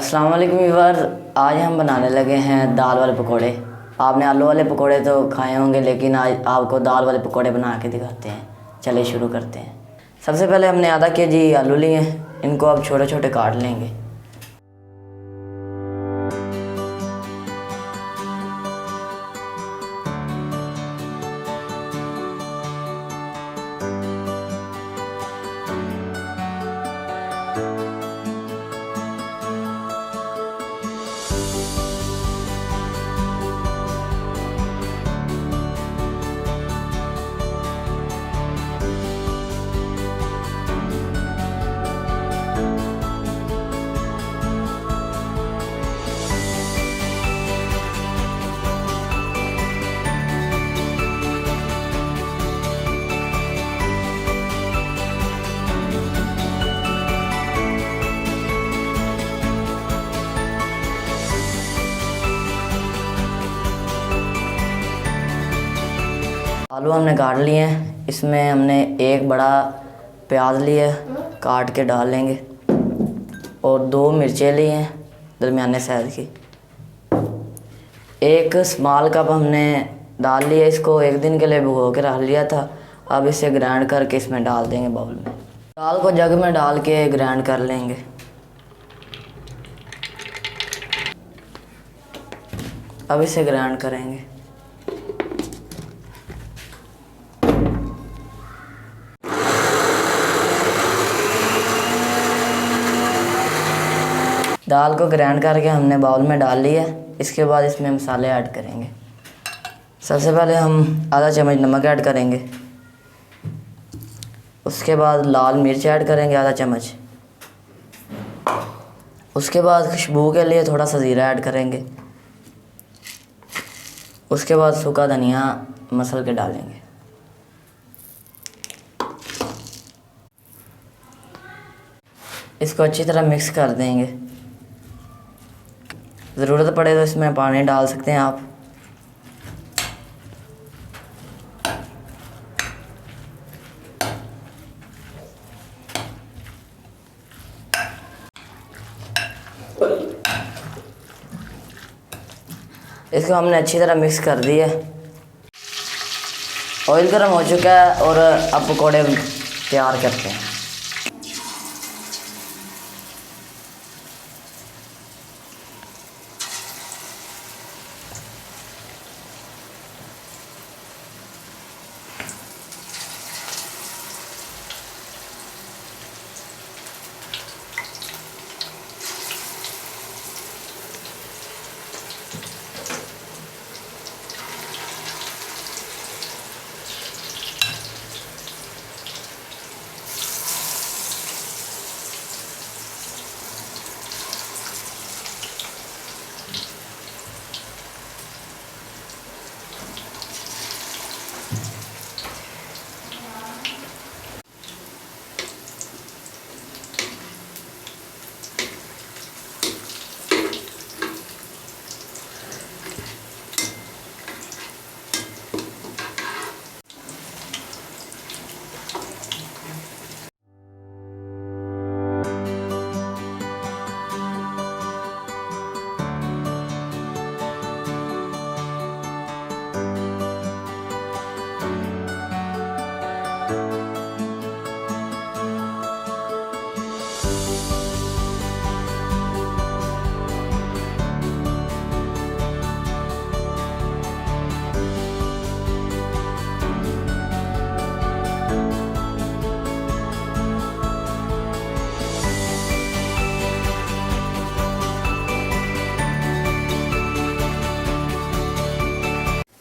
अस्सलाम वालेकुम व्यूअर। आज हम बनाने लगे हैं दाल वाले पकोड़े। आपने आलू वाले पकोड़े तो खाए होंगे, लेकिन आज आपको दाल वाले पकोड़े बना के दिखाते हैं। चलिए शुरू करते हैं। सबसे पहले हमने आधा केजी आलू लिए हैं, इनको अब छोटे छोटे काट लेंगे। आलू हमने काट लिए हैं, इसमें हमने एक बड़ा प्याज लिया काट के डाल लेंगे और 2 मिर्चें ली हैं दरमियाने साइज़ की। एक स्मॉल कप हमने डाल लिया, इसको एक दिन के लिए भिगो के रख लिया था। अब इसे ग्राइंड करके इसमें डाल देंगे बाउल में। दाल को जग में डाल के ग्राइंड कर लेंगे। अब इसे ग्राइंड करेंगे। दाल को ग्राइंड करके हमने बाउल में डाल लिया। इसके बाद इसमें मसाले ऐड करेंगे। सबसे पहले हम आधा चम्मच नमक ऐड करेंगे। उसके बाद लाल मिर्च ऐड करेंगे आधा चम्मच। उसके बाद खुशबू के लिए थोड़ा सा ज़ीरा ऐड करेंगे। उसके बाद सूखा धनिया मसल के डालेंगे। इसको अच्छी तरह मिक्स कर देंगे। ज़रूरत पड़े तो इसमें पानी डाल सकते हैं आप। इसको हमने अच्छी तरह मिक्स कर दिया। ऑयल गर्म हो चुका है और अब पकौड़े तैयार करते हैं।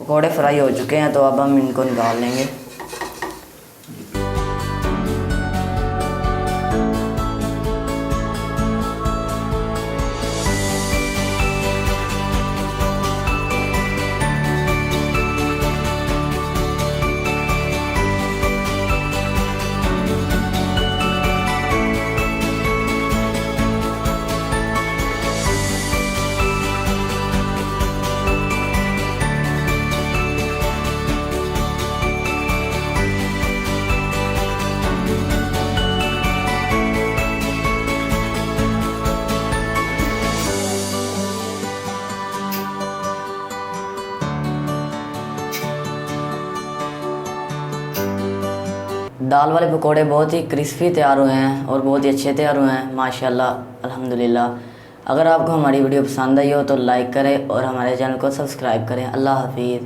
पकौड़े फ्राई हो चुके हैं, तो अब हम इनको निकाल लेंगे। दाल वाले पकोड़े बहुत ही क्रिस्पी तैयार हुए हैं और बहुत ही अच्छे तैयार हुए हैं माशाल्लाह अल्हम्दुलिल्लाह। अगर आपको हमारी वीडियो पसंद आई हो तो लाइक करें और हमारे चैनल को सब्सक्राइब करें। अल्लाह हाफिज़।